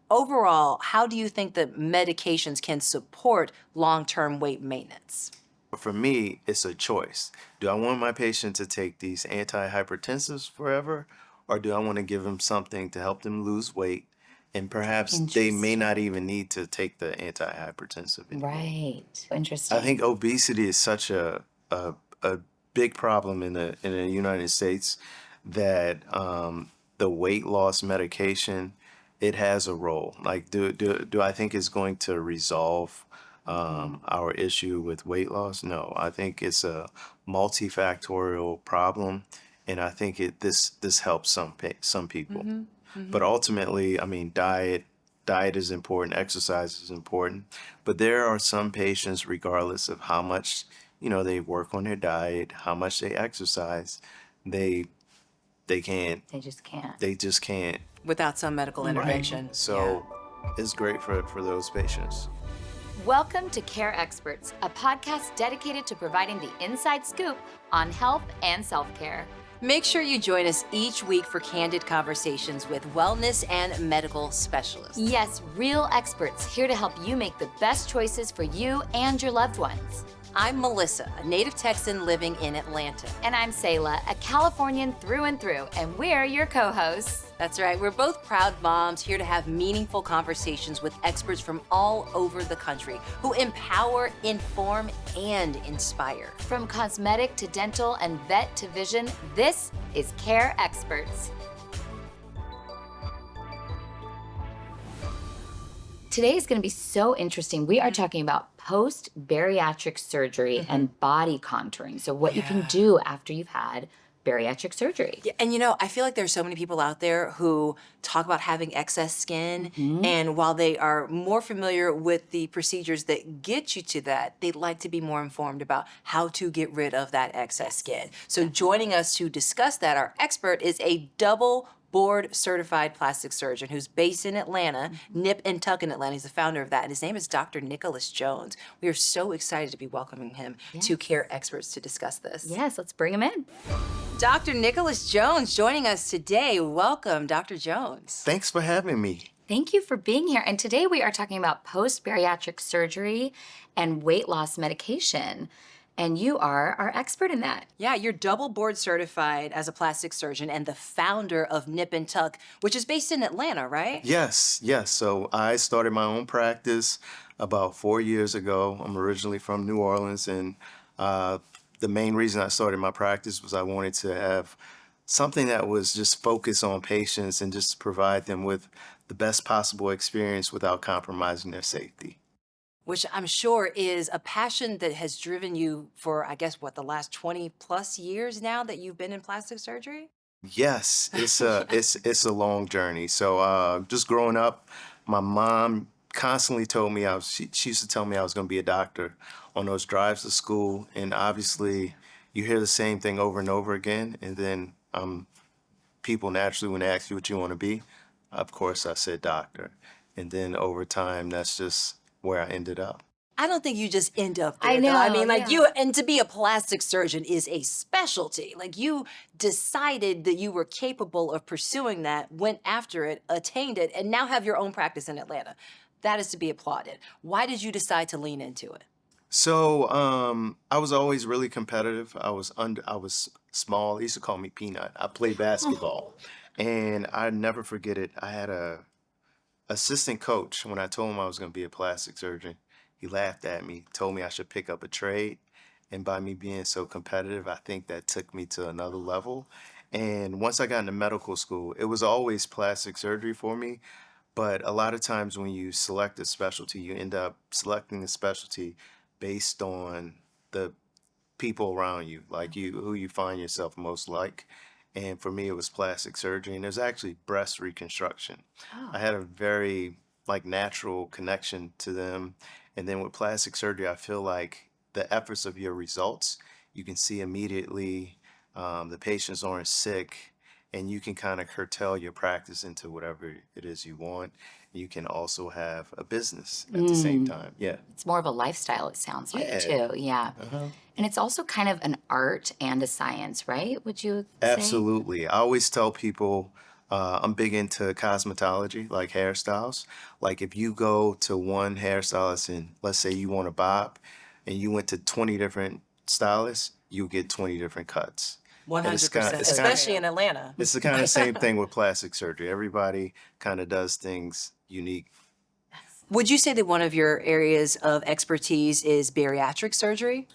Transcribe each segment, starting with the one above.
overall, how do you think that medications can support long-term weight maintenance? For me, it's a choice. Do I want my patient to take these antihypertensives forever, or do I want to give them something to help them lose weight? And perhaps they may Interesting. not even need to take the antihypertensive anymore. Right. I think Interesting. obesity is such a big problem in the United States that the weight loss medication, it has a role. Like, do I think it's going to resolve our issue with weight loss? No, I think it's a multifactorial problem, and I think this helps some people. Mm-hmm. But Mm-hmm. ultimately, I mean, diet is important, exercise is important, but there are some patients, regardless of how much, they work on their diet, how much they exercise, they they can't, They just can't. they just can't. Without some medical Right. intervention. Yeah. So it's great for those patients. Welcome to Care Experts, a podcast dedicated to providing the inside scoop on health and self-care. Make sure you join us each week for candid conversations with wellness and medical specialists. Yes, real experts here to help you make the best choices for you and your loved ones. I'm Melissa, a native Texan living in Atlanta. And I'm Selah, a Californian through and through, and we're your co-hosts. That's right, we're both proud moms here to have meaningful conversations with experts from all over the country who empower, inform, and inspire. From cosmetic to dental and vet to vision, this is Care Experts. Today is going to be so interesting. We are talking about post-bariatric surgery and body contouring. So what you can do after you've had bariatric surgery. Yeah, and I feel like there's so many people out there who talk about having excess skin, Mhm. and while they are more familiar with the procedures that get you to that, they'd like to be more informed about how to get rid of that excess skin. So joining us to discuss that, our expert is a double board certified plastic surgeon who's based in Atlanta, Nip and Tuck in Atlanta. He's the founder of that, and his name is Dr. Nicholas Jones. We are so excited to be welcoming him to Care Experts to discuss this. Yes, let's bring him in. Dr. Nicholas Jones joining us today. Welcome, Dr. Jones. Thanks for having me. Thank you for being here. And today we are talking about post-bariatric surgery and weight loss medication. And you are our expert in that. Yeah, you're double board certified as a plastic surgeon and the founder of Nip and Tuck, which is based in Atlanta, right? Yes, yes. So I started my own practice about 4 years ago. I'm originally from New Orleans, and the main reason I started my practice was I wanted to have something that was just focused on patients and just provide them with the best possible experience without compromising their safety. Which I'm sure is a passion that has driven you for, I guess, the last 20 plus years now that you've been in plastic surgery? Yes, it's a long journey. So just growing up, my mom constantly told me she used to tell me I was going to be a doctor on those drives to school, and obviously you hear the same thing over and over again, and then people naturally, when they ask you what you want to be, of course I said doctor, and then over time that's just where I ended up. I don't think you just end up there. I though. I know, mean, yeah. and to be a plastic surgeon is a specialty. Like, you decided that you were capable of pursuing that, went after it, attained it, and now have your own practice in Atlanta. That is to be applauded. Why did you decide to lean into it? So I was always really competitive. I was small. They used to call me Peanut. I played basketball, and I never forget it. I had a assistant coach when I told him I was going to be a plastic surgeon. He laughed at me, told me I should pick up a trade, and by me being so competitive, I think that took me to another level. And once I got into medical school, it was always plastic surgery for me. But a lot of times when you select a specialty, you end up selecting a specialty based on the people around you, like you, who you find yourself most like. And for me, it was plastic surgery, and there's actually breast reconstruction. Oh. I had a very natural connection to them. And then with plastic surgery, I feel like the efforts of your results, you can see immediately. The patients aren't sick, and you can kind of curtail your practice into whatever it is you want. You can also have a business at the same time. Yeah. It's more of a lifestyle, it sounds like, Yeah. too. Yeah. Uh-huh. And it's also kind of an art and a science, right? Would you say? Absolutely. I always tell people I'm big into cosmetology, like hairstyles. Like if you go to one hairstylist and let's say you want a bob and you went to 20 different stylists, you'll get 20 different cuts. And 100%, it's kind of especially in Atlanta. it's the kind of same thing with plastic surgery. Everybody kind of does things unique. Would you say that one of your areas of expertise is bariatric surgery?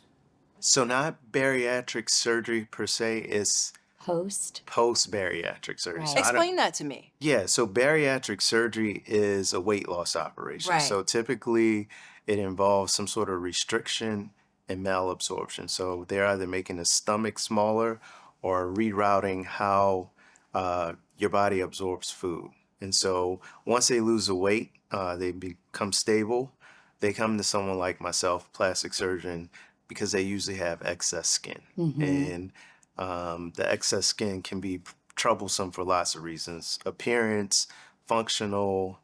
So not bariatric surgery per se, it's Post. post-bariatric surgery. Right. So I don't, Explain that to me. yeah, so bariatric surgery is a weight loss operation. Right. So typically it involves some sort of restriction and malabsorption. So they're either making the stomach smaller or rerouting how your body absorbs food. And so once they lose the weight, they become stable. They come to someone like myself, plastic surgeon, because they usually have excess skin. And the excess skin can be troublesome for lots of reasons: appearance, functional,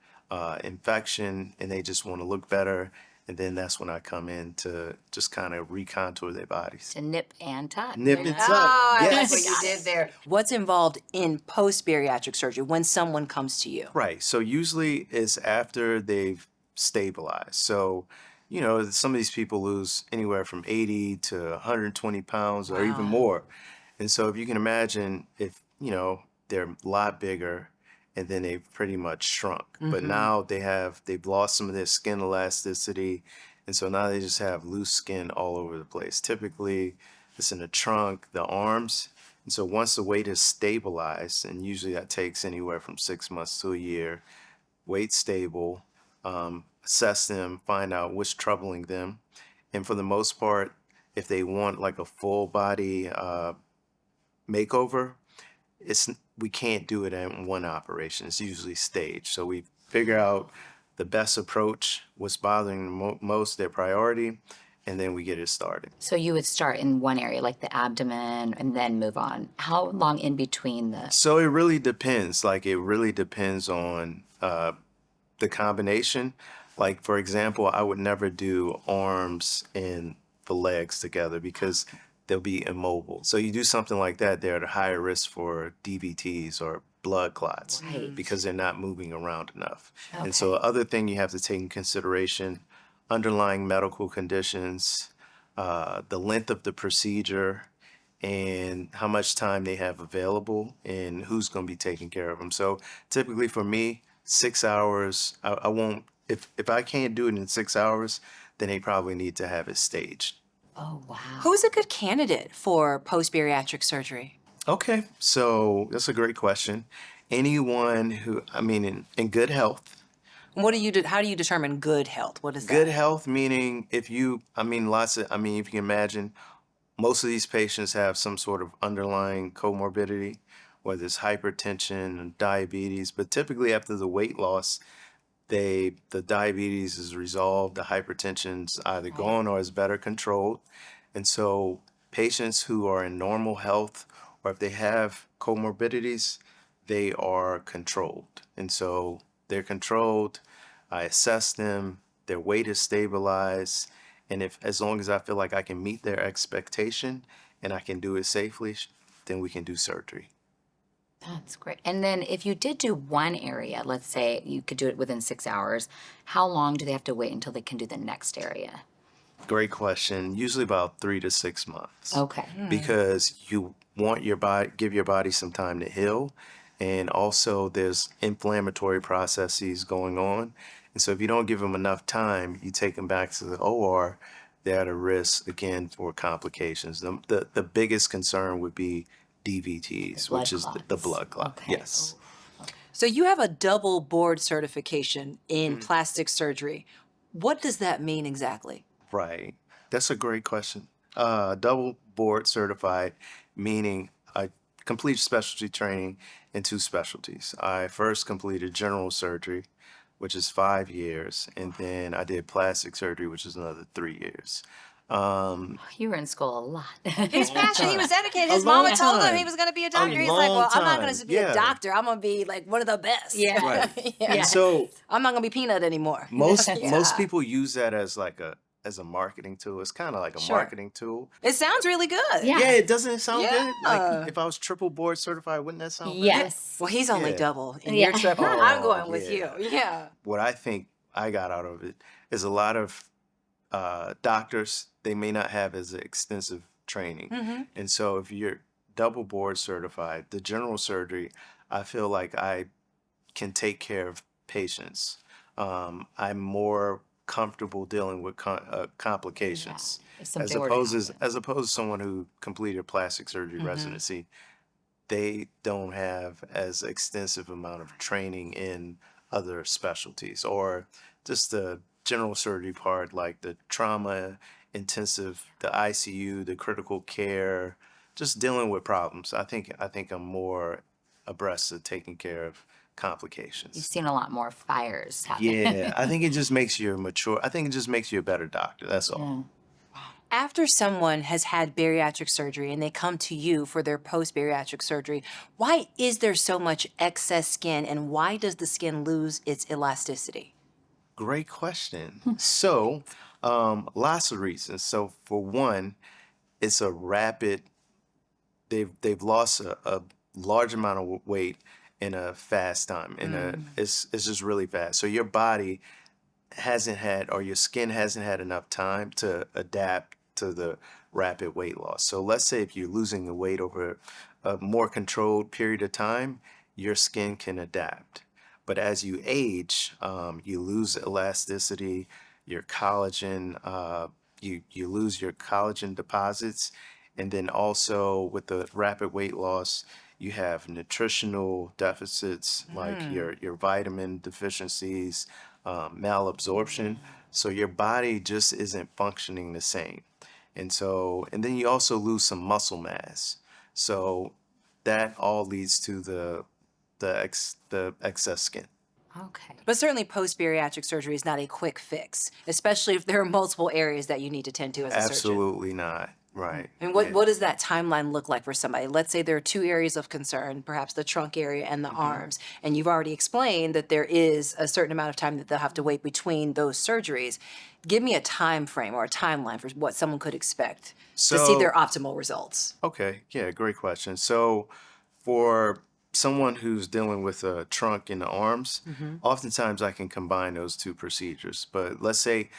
infection, and they just want to look better. And then that's when I come in to just kind of recontour their bodies. To nip and tuck. Nip There you and go. tuck. Oh, I like Yes. what you did there. What's involved in post-bariatric surgery when someone comes to you? Right. So usually it's after they've stabilized. So, you know, some of these people lose anywhere from 80 to 120 pounds or even Wow. more. And so if you can imagine if, you know, they're a lot bigger and then they've pretty much shrunk. But now they've lost some of their skin elasticity. And so now they just have loose skin all over the place. Typically it's in the trunk, the arms. And so once the weight is stabilized, and usually that takes anywhere from 6 months to a year, weight stable, assess them, find out what's troubling them. And for the most part, if they want like a full body makeover, we can't do it in one operation. It's usually staged. So we figure out the best approach, what's bothering them most, their priority, and then we get it started. So you would start in one area, like the abdomen, and then move on. How long in between the? So it really depends. Like it really depends on the combination. Like for example, I would never do arms and the legs together because they'll be immobile. So you do something like that, they're at a higher risk for DVTs or blood clots Right. because they're not moving around enough. Okay. And so other thing you have to take in consideration, underlying medical conditions, the length of the procedure, and how much time they have available and who's going to be taking care of them. So typically for me, 6 hours, I won't, if I can't do it in 6 hours, then they probably need to have it staged. Oh, wow. Who's a good candidate for post-bariatric surgery? Okay, so that's a great question. Anyone who, I mean, in good health. What do you do? How do you determine good health? What is Good that? health meaning if you, I mean, if you can imagine, most of these patients have some sort of underlying comorbidity, whether it's hypertension and diabetes, but typically after the weight loss, the diabetes is resolved, the hypertension's either gone or is better controlled. And so patients who are in normal health or if they have comorbidities, they are controlled. And so they're controlled, I assess them, their weight is stabilized, and if as long as I feel like I can meet their expectation and I can do it safely, then we can do surgery. That's great. And then if you did do one area, let's say you could do it within 6 hours, how long do they have to wait until they can do the next area? Great question. Usually about 3 to 6 months. Okay. Because you want your body, give your body some time to heal. And also there's inflammatory processes going on. And so if you don't give them enough time, you take them back to the OR, they're at a risk again for complications. The biggest concern would be DVTs, Blood which is the clots. blood clot. Okay. Yes. So you have a double board certification in plastic surgery. What does that mean exactly? Right. That's a great question. Double board certified, meaning I completed specialty training in 2 specialties. I first completed general surgery, which is 5 years, and then I did plastic surgery, which is another 3 years. You were in school a lot. His passion, he was dedicated. A His mama long told him time. he was going to be a A doctor. He's like, long well, I'm not going time. to be Yeah. a doctor. I'm going to be like one of the best. Right. Yeah. And so I'm not going to be Peanut anymore. most people use that as like as a marketing tool. It's kind of like a Sure. marketing tool. It sounds really good. Yeah. Yeah, it doesn't sound good. Like Yeah. if I was triple board certified, wouldn't that sound better? Yes. Well, he's only Yeah. double and Yeah. you're triple. I'm Oh, going with you. yeah. Yeah. What I think I got out of it is a lot of doctors, they may not have as extensive training. Mm-hmm. And so if you're double board certified, the general surgery, I feel like I can take care of patients. I'm more comfortable dealing with complications If something were to happen. as opposed to someone who completed plastic surgery Mm-hmm. residency. They don't have as extensive amount of training in other specialties or just the general surgery part, like the trauma intensive, the ICU, the critical care, just dealing with problems. I think I'm more abreast of taking care of You've complications. seen a lot more fires happen. Yeah, I think it just makes you mature. I think it just makes you a better doctor. That's all. Yeah. After someone has had bariatric surgery and they come to you for their post-bariatric surgery, why is there so much excess skin and why does the skin lose its elasticity? Great question. So, lots of reasons. So, for one, it's a rapid. They've lost a large amount of weight in a fast time. It's just really fast. So your body hasn't had, or your skin hasn't had enough time to adapt to the rapid weight loss. So let's say if you're losing the weight over a more controlled period of time, your skin can adapt. But as you age, you lose elasticity, your collagen, you lose your collagen deposits, and then also with the rapid weight loss, you have nutritional deficits like your vitamin deficiencies, malabsorption. So your body just isn't functioning the same. And then you also lose some muscle mass. So that all leads to the excess skin. Okay. But certainly post-bariatric surgery is not a quick fix, especially if there are multiple areas that you need to tend to as a surgeon. Absolutely not. Right. And Yeah. what does that timeline look like for somebody? Let's say there are two areas of concern, perhaps the trunk area and the arms, and you've already explained that there is a certain amount of time that they'll have to wait between those surgeries. Give me a time frame or a timeline for what someone could expect to see their So, optimal results. okay, yeah, great question. So, for someone who's dealing with a trunk in the arms, oftentimes I can combine those two procedures. But let's say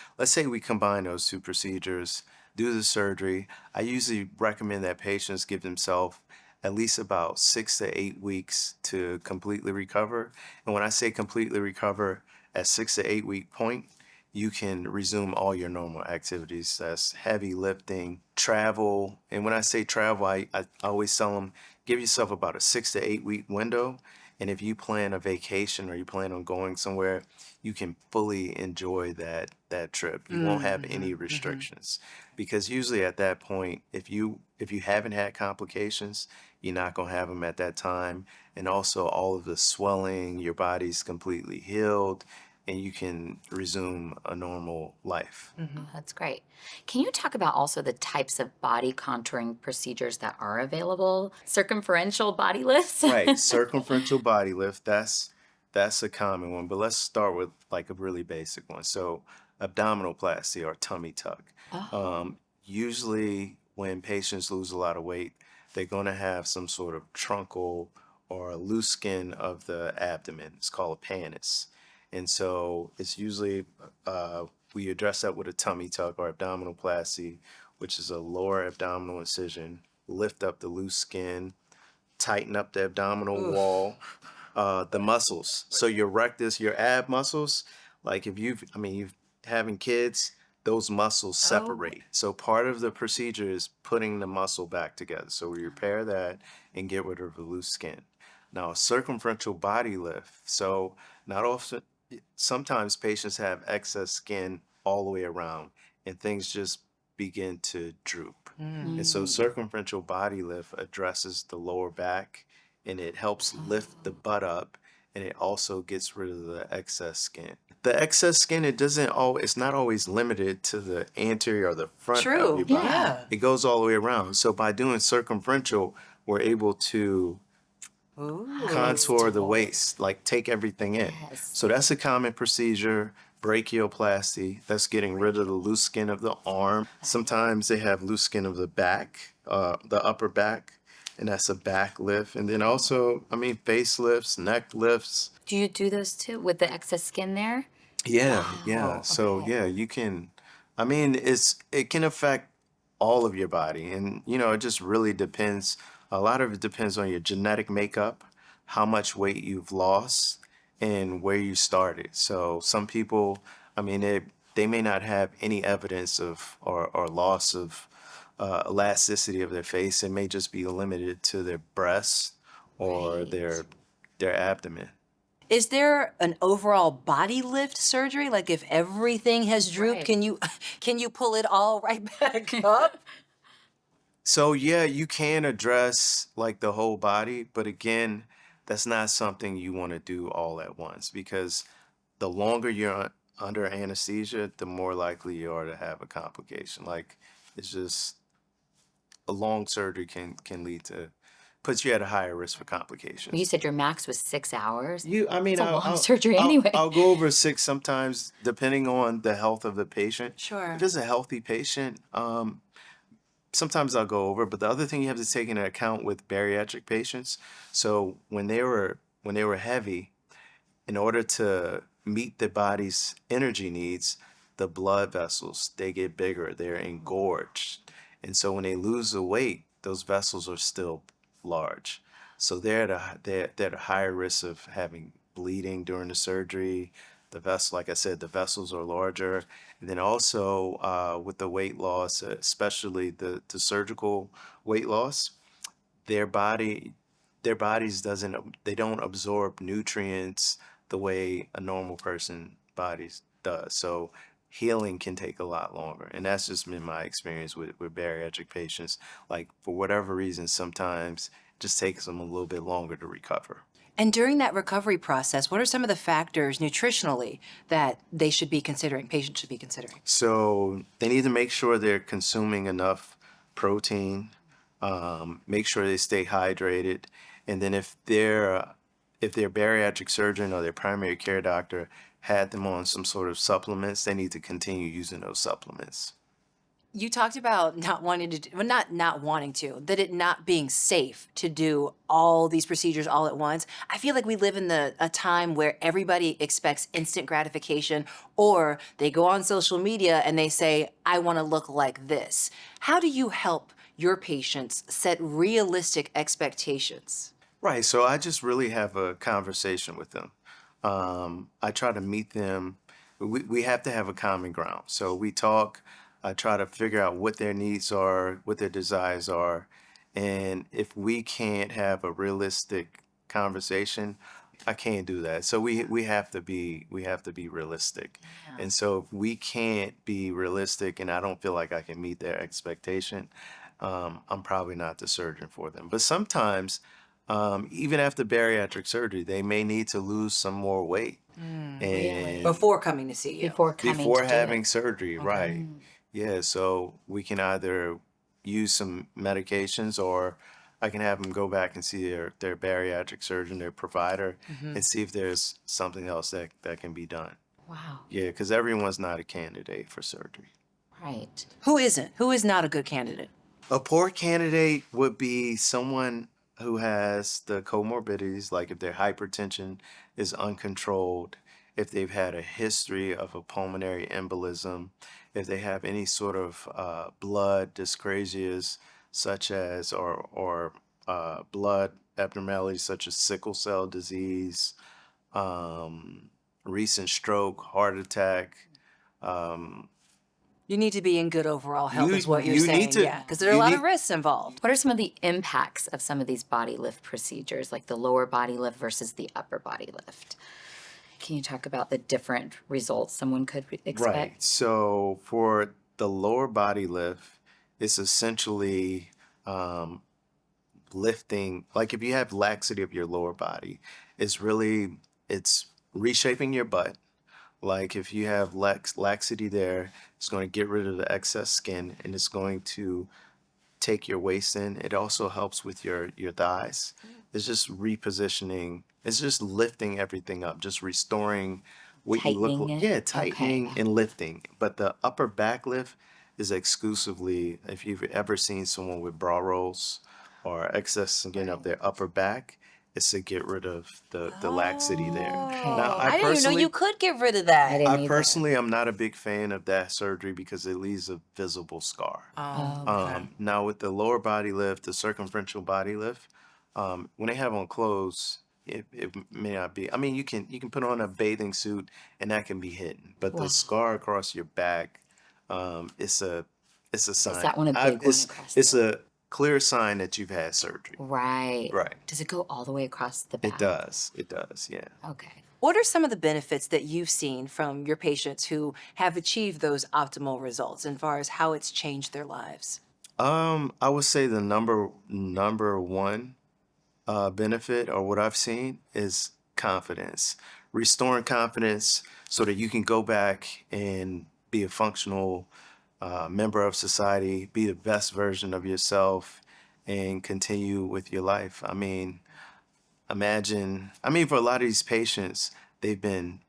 we combine those two procedures, do the surgery. I usually recommend that patients give themselves at least about 6 to 8 weeks to completely recover. And when I say completely recover, at 6 to 8 week point, you can resume all your normal activities. That's heavy lifting, travel. And when I say travel, I always tell them give yourself about a 6 to 8 week window. And if you plan a vacation or you plan on going somewhere, you can fully enjoy that trip. You won't have any restrictions. Because usually at that point, if you haven't had complications, you're not gonna have them at that time. And also all of the swelling, your body's completely healed and you can resume a normal life. Oh, that's great. Can you talk about also the types of body contouring procedures that are available? Circumferential body lifts? Right, circumferential body lift, that's a common one, but let's start with like a really basic one. So abdominoplasty or tummy tuck. Oh, Usually when patients lose a lot of weight, they're going to have some sort of truncal or loose skin of the abdomen. It's called a pannus. And so it's usually we address that with a tummy tuck or abdominoplasty, which is a lower abdominal incision, lift up the loose skin, tighten up the abdominal wall, the muscles. So your rectus, your ab muscles, like if you've having kids, those muscles separate. So part of the procedure is putting the muscle back together. So we repair that and get rid of the loose skin. Now, a circumferential body lift. So not often, sometimes patients have excess skin all the way around and things just begin to droop. And so circumferential body lift addresses the lower back and it helps lift the butt up and it also gets rid of the excess skin. The excess skin, it's not always limited to the anterior or the front of True. your body. Yeah. It goes all the way around. So by doing circumferential, we're able to Ooh. contour the waist, like take everything in. yes. So that's a common procedure brachioplasty. That's getting rid of the loose skin of the arm. Sometimes they have loose skin of the back, the upper back, and that's a back lift. And then also, I mean, facelifts, neck lifts. Do you do those too with the excess skin there? Yeah, yeah. Wow. So Okay. yeah, you can. I mean, it can affect all of your body, and it just really depends. A lot of it depends on your genetic makeup, how much weight you've lost, and where you started. So some people, I mean, they may not have any evidence of or loss of elasticity of their face. It may just be limited to their breasts or Right. their abdomen. Is there an overall body lift surgery? Like if everything has drooped, Right. can you pull it all right back up? So yeah, you can address like the whole body, but again, that's not something you want to do all at once because the longer you're under anesthesia, the more likely you are to have a complication. Like it's just a long surgery can lead to puts you at a higher risk for You complications. said your max was 6 hours. I mean, It's a long surgery anyway. I'll go over six sometimes, depending on the health of the patient. If Sure. it's a healthy patient, sometimes I'll go over, but the other thing you have to take into account with bariatric patients, so when they were heavy, in order to meet the body's energy needs, the blood vessels they get bigger, they're engorged. And so when they lose the weight, those vessels are still large. So they're at a higher risk of having bleeding during the surgery. The vessel, like I said, the vessels are larger. And then also with the weight loss, especially the surgical weight loss, their body their bodies doesn't they don't absorb nutrients the way a normal person bodies does. So healing can take a lot longer. And that's just been my experience with bariatric patients. Like for whatever reason, sometimes it just takes them a little bit longer to recover. And during that recovery process, what are some of the factors nutritionally that they should be considering, patients should be considering? So they need to make sure they're consuming enough protein, make sure they stay hydrated, and then if their bariatric surgeon or their primary care doctor had them on some sort of supplements, they need to continue using those supplements. You talked about not wanting to, well, not wanting to, that it not being safe to do all these procedures all at once. I feel like we live in a time where everybody expects instant gratification, or they go on social media and they say, I want to look like this. How do you help your patients set realistic expectations? Right. So I just really have a conversation with them. I try to meet them. We have to have a common ground. So we talk. I try to figure out what their needs are, what their desires are. And if we can't have a realistic conversation, I can't do that. So we have to be realistic. Yeah. And so if we can't be realistic and I don't feel like I can meet their expectation, I'm probably not the surgeon for them. But sometimes, even after bariatric surgery, they may need to lose some more weight. Really? And Before coming to see you. Before coming before to do it. having surgery, Okay. right? Yeah, so we can either use some medications or I can have them go back and see their bariatric surgeon, their provider, and see if there's something else that can be done. Wow. Yeah, because everyone's not a candidate for surgery. Right. Who isn't? Who is not a good candidate? A poor candidate would be someone who has the comorbidities, like if their hypertension is uncontrolled, if they've had a history of a pulmonary embolism, if they have any sort of blood dyscrasias, such as or blood abnormalities such as sickle cell disease, um, recent stroke, heart attack. Um, You need to be in good overall health, is what you're you need saying. to Yeah, because there are a you lot of need risks involved. What are some of the impacts of some of these body lift procedures, like the lower body lift versus the upper body lift? Can you talk about the different results someone could Right. expect? So for the lower body lift, it's essentially um, lifting. Like if you have laxity of your lower body, it's reshaping your butt. Like if you have laxity there, it's going to get rid of the excess skin and it's going to take your waist in. It also helps with your thighs. It's just repositioning. It's just lifting everything up, just restoring what you look Tightening like. it? Yeah, Okay. tightening and lifting. But the upper back lift is exclusively, if you've ever seen someone with bra rolls or excess skin of their upper back, it's to get rid of the laxity there. Now, Oh, Okay. I didn't even know you could get rid of I that. didn't I either. personally am not a big fan of that surgery because it leaves a visible scar. Okay. Now with the lower body lift, the circumferential body lift, when they have on clothes, it may not be. I mean, you can put on a bathing suit and that can be hidden, but the Wow. scar across your back, it's a Is sign. that one a big one across It's the a clear sign that you've had surgery. Right. Right. Does it go all the way across the It back? does. It does. Yeah. Okay. What are some of the benefits that you've seen from your patients who have achieved those optimal results as far as how it's changed their lives? I would say the number one benefit or what I've seen is confidence, restoring confidence so that you can go back and be a functional member of society, be the best version of yourself, and continue with your life. I mean, for a lot of these patients, they've been,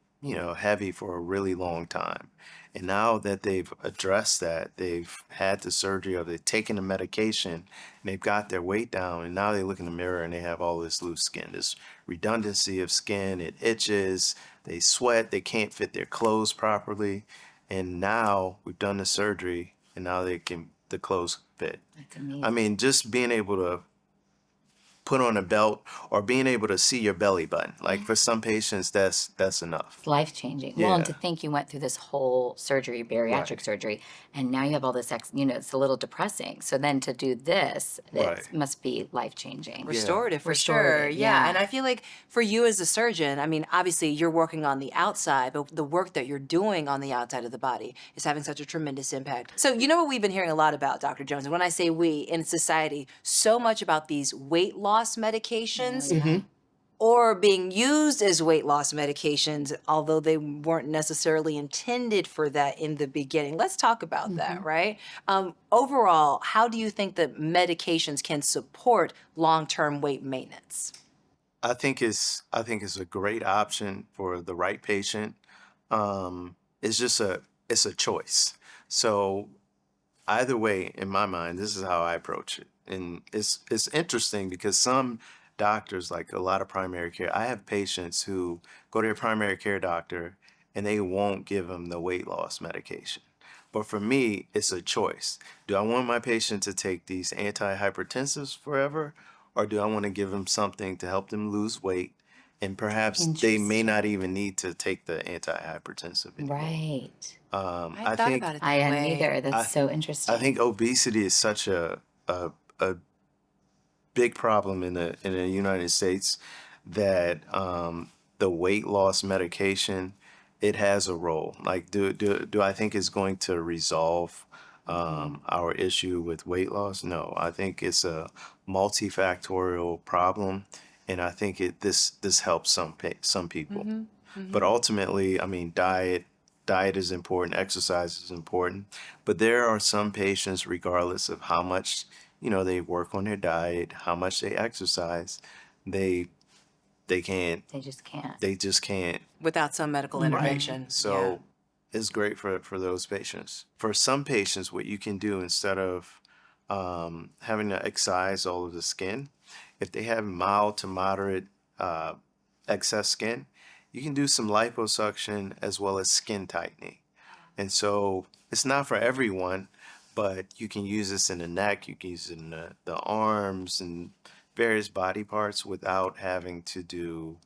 heavy for a really long time. And now that they've addressed that, they've had the surgery or they've taken the medication and they've got their weight down. And now they look in the mirror and they have all this loose skin, this redundancy of skin. It itches, they sweat, they can't fit their clothes properly. And now we've done the surgery and now the clothes fit. That's amazing. I mean, just being able to put on a belt or being able to see your belly button. Like for some patients, that's enough. It's life changing. Well, and to Yeah. think you went through this whole surgery, bariatric Right. surgery, and now you have all this, it's a little depressing. So then to do this, Right. it must be life changing. Restorative for sure. Restorative, Yeah. yeah. And I feel like for you as a surgeon, I mean, obviously you're working on the outside, but the work that you're doing on the outside of the body is having such a tremendous impact. So, you know what we've been hearing a lot about, Dr. Jones? And when I say we in society, so much about these weight loss medications or being used as weight loss medications, although they weren't necessarily intended for that in the beginning. Let's talk about that, right? Overall, how do you think that medications can support long-term weight maintenance? I think it's a great option for the right patient. It's just it's a choice. So either way, in my mind, this is how I approach it. And it's interesting because some doctors, like a lot of primary care, I have patients who go to their primary care doctor and they won't give them the weight loss medication. But for me, it's a choice. Do I want my patient to take these antihypertensives forever, or do I want to give them something to help them lose weight? And perhaps they may not Interesting. even need to take the antihypertensive anymore. Right. I I thought think about it I that hadn't way. either. That's I so I interesting. think obesity is such a big problem in the United States that the weight loss medication, it has a role. Like, do I think it's going to resolve our issue with weight loss? No, I think it's a multifactorial problem, and I think this helps some people. But ultimately, I mean, diet is important, exercise is important, but there are some patients, regardless of how much, they work on their diet, how much they exercise, they they can't, They just can't. they just can't. Without some medical intervention. Yeah. So it's great for those patients. For some patients, what you can do instead of having to excise all of the skin, if they have mild to moderate uh, excess skin, you can do some liposuction as well as skin tightening. And so it's not for everyone, but you can use this in the neck, you can use it in the arms and various body parts without having to do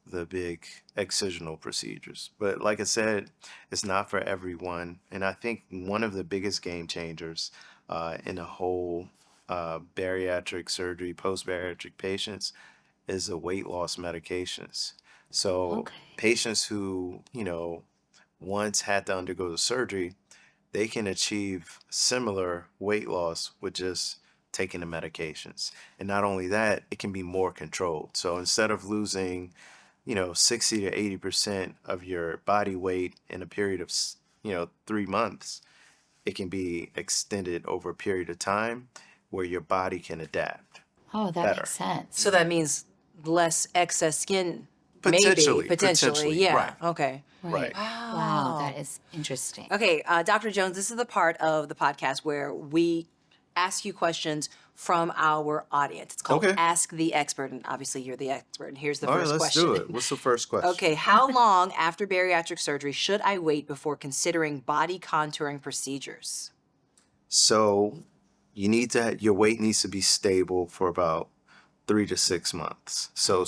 the big excisional procedures. But like I said, it's not for everyone. And I think one of the biggest game changers in the whole bariatric surgery, post-bariatric patients is the weight loss medications. So Okay. patients who, once had to undergo the surgery, they can achieve similar weight loss with just taking the medications. And not only that, it can be more controlled. So instead of losing, 60 to 80% of your body weight in a period of, 3 months, it can be extended over a period of time where your body can adapt Oh, that better. makes sense. So that means less excess skin Maybe, Potentially, potentially, yeah. right, Okay. right. Wow, that Wow. is interesting. Okay, Dr. Jones, this is the part of the podcast where we ask you questions from our audience. It's called Okay. Ask the Expert, and obviously you're the expert. And here's the All right, first let's do it. question. What's the first question? Okay, how long after bariatric surgery should I wait before considering body contouring procedures? So you need to your weight needs to be stable for about 3 to 6 months. So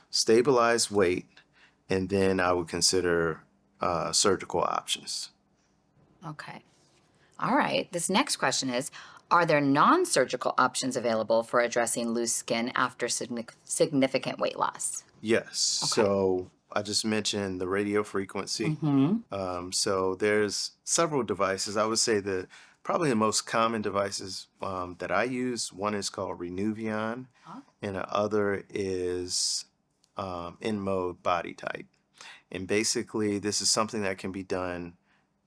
stabilized weight, and then I would consider surgical options. Okay. All right. This next question is, are there non-surgical options available for addressing loose skin after significant weight loss? Yes. Okay. So I just mentioned the radio frequency. Mm-hmm. So there's several devices. I would say probably the most common devices that I use. One is called Renuvion, Oh. and the other is In Mode Body Type. And basically, this is something that can be done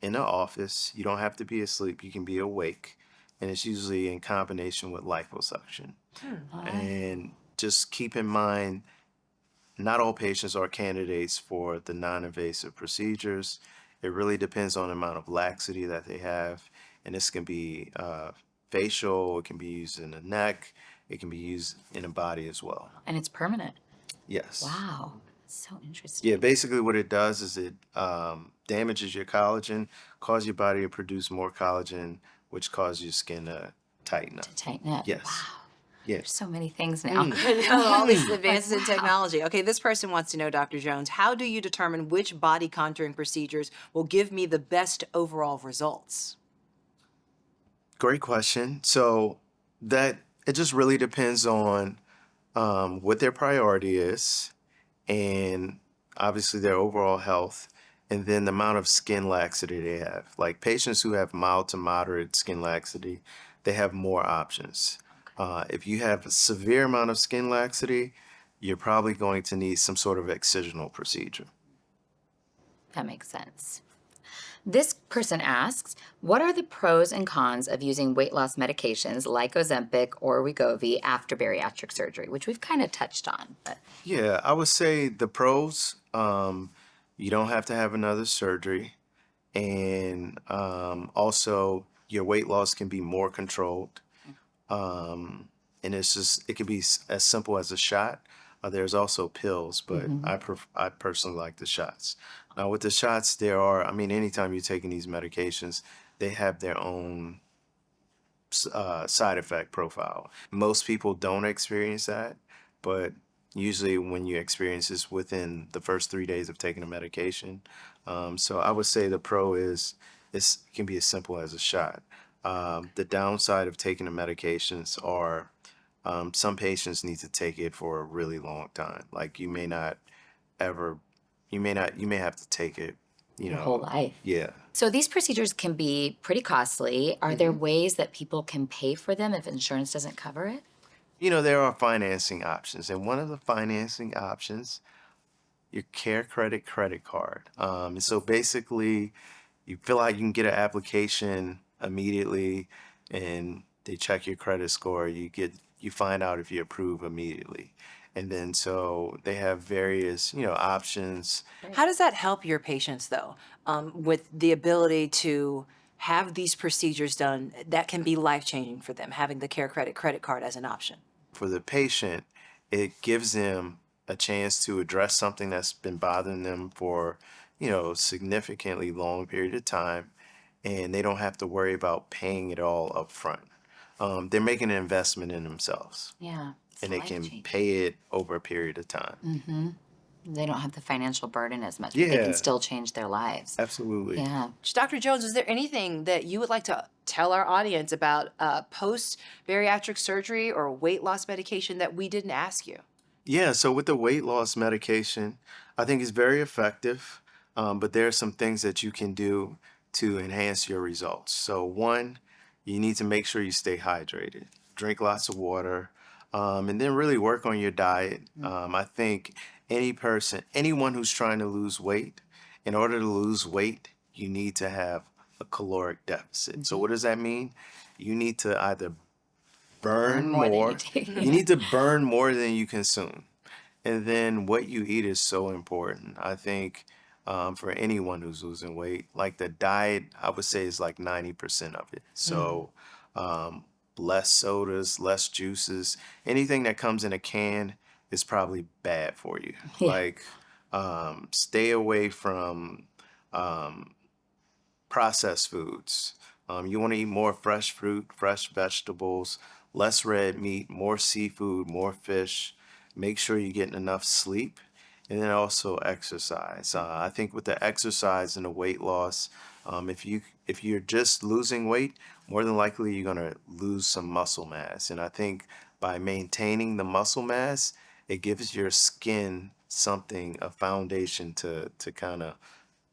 in an office. You don't have to be asleep. You can be awake, and it's usually in combination with liposuction. And just keep in mind, not all patients are candidates for the non-invasive procedures. It really depends on the amount of laxity that they have. And this can be facial, it can be used in the neck, it can be used in the body as well. And it's permanent. Yes. Wow. That's so interesting. Yeah, basically what it does is it damages your collagen, causes your body to produce more collagen, which causes your skin to tighten up. To tighten it. Yes. Wow. Yes. There's so many things now. I know, all these advances in wow. technology. Okay, this person wants to know, Dr. Jones, how do you determine which body contouring procedures will give me the best overall results? Great question. So that it just really depends on what their priority is, and obviously their overall health, and then the amount of skin laxity they have. Like patients who have mild to moderate skin laxity, they have more options. If you have a severe amount of skin laxity, you're probably going to need some sort of excisional procedure. That makes sense. This person asks, what are the pros and cons of using weight loss medications like Ozempic or Wegovy after bariatric surgery, which we've kind of touched on. But Yeah, I would say the pros, you don't have to have another surgery. And also your weight loss can be more controlled. And it can be as simple as a shot. There's also pills, but I personally like the shots. Now with the shots, anytime you're taking these medications, they have their own side effect profile. Most people don't experience that, but usually when you experience this within the first 3 days of taking a medication. So I would say the pro is it can be as simple as a shot. The downside of taking the medications are some patients need to take it for a really long time. Like you may have to take it, your whole life. Yeah. So these procedures can be pretty costly. Are there ways that people can pay for them if insurance doesn't cover it? There are financing options, and one of the financing options, your CareCredit credit card. And so basically, you fill out, you can get an application immediately, and they check your credit score. You find out if you approve immediately, and then so they have various options. How does that help your patients, though, with the ability to have these procedures done that can be life-changing for them, having the CareCredit credit card as an option? For the patient, it gives them a chance to address something that's been bothering them for, significantly long period of time, and they don't have to worry about paying it all up front. They're making an investment in themselves, Yeah. and they can pay it over a period of time. They don't have the financial burden as much, but they Yeah. can still change their lives. Absolutely. Yeah. Dr. Jones, is there anything that you would like to tell our audience about post-bariatric surgery or weight loss medication that we didn't ask you? Yeah, so with the weight loss medication, I think it's very effective, but there are some things that you can do to enhance your results. So one, you need to make sure you stay hydrated, drink lots of water, and then really work on your diet. I think anyone who's trying to lose weight, in order to lose weight, you need to have a caloric deficit. So what does that mean? You need to either burn more than you more. take. You need to burn more than you consume. And then what you eat is so important. I think for anyone who's losing weight, like the diet, I would say is like 90% of it. So um, less sodas, less juices, anything that comes in a can is probably bad for you. Yeah. Like stay away from um, processed foods. You want to eat more fresh fruit, fresh vegetables, less red meat, more seafood, more fish. Make sure you're getting enough sleep, and then also exercise. I think with the exercise and the weight loss, if you're just losing weight, more than likely you're gonna lose some muscle mass. And I think by maintaining the muscle mass, it gives your skin something, a foundation to kind of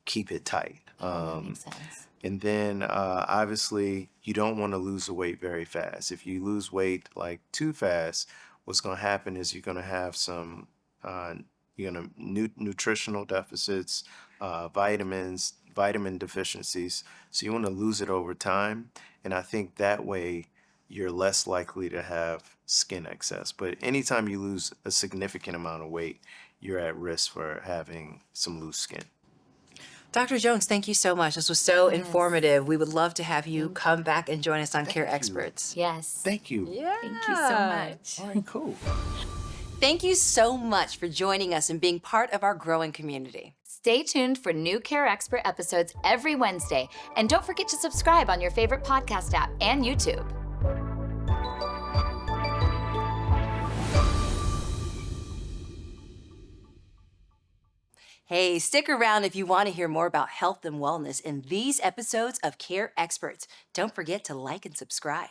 keep it tight. Oh, that makes sense. And then obviously you don't want to lose the weight very fast. If you lose weight like too fast, what's going to happen is you're going to have some uh, nutritional deficits, vitamin deficiencies. So you want to lose it over time, and I think that way you're less likely to have skin excess. But anytime you lose a significant amount of weight, you're at risk for having some loose skin. Dr. Jones, thank you so much. This was so Yes. informative. We would love to have you come back and join us on Care you. Experts. Yes. Thank you. Yeah. Thank you so much. All right, cool. Thank you so much for joining us and being part of our growing community. Stay tuned for new Care Expert episodes every Wednesday. And don't forget to subscribe on your favorite podcast app and YouTube. Hey, stick around if you want to hear more about health and wellness in these episodes of Care Experts. Don't forget to like and subscribe.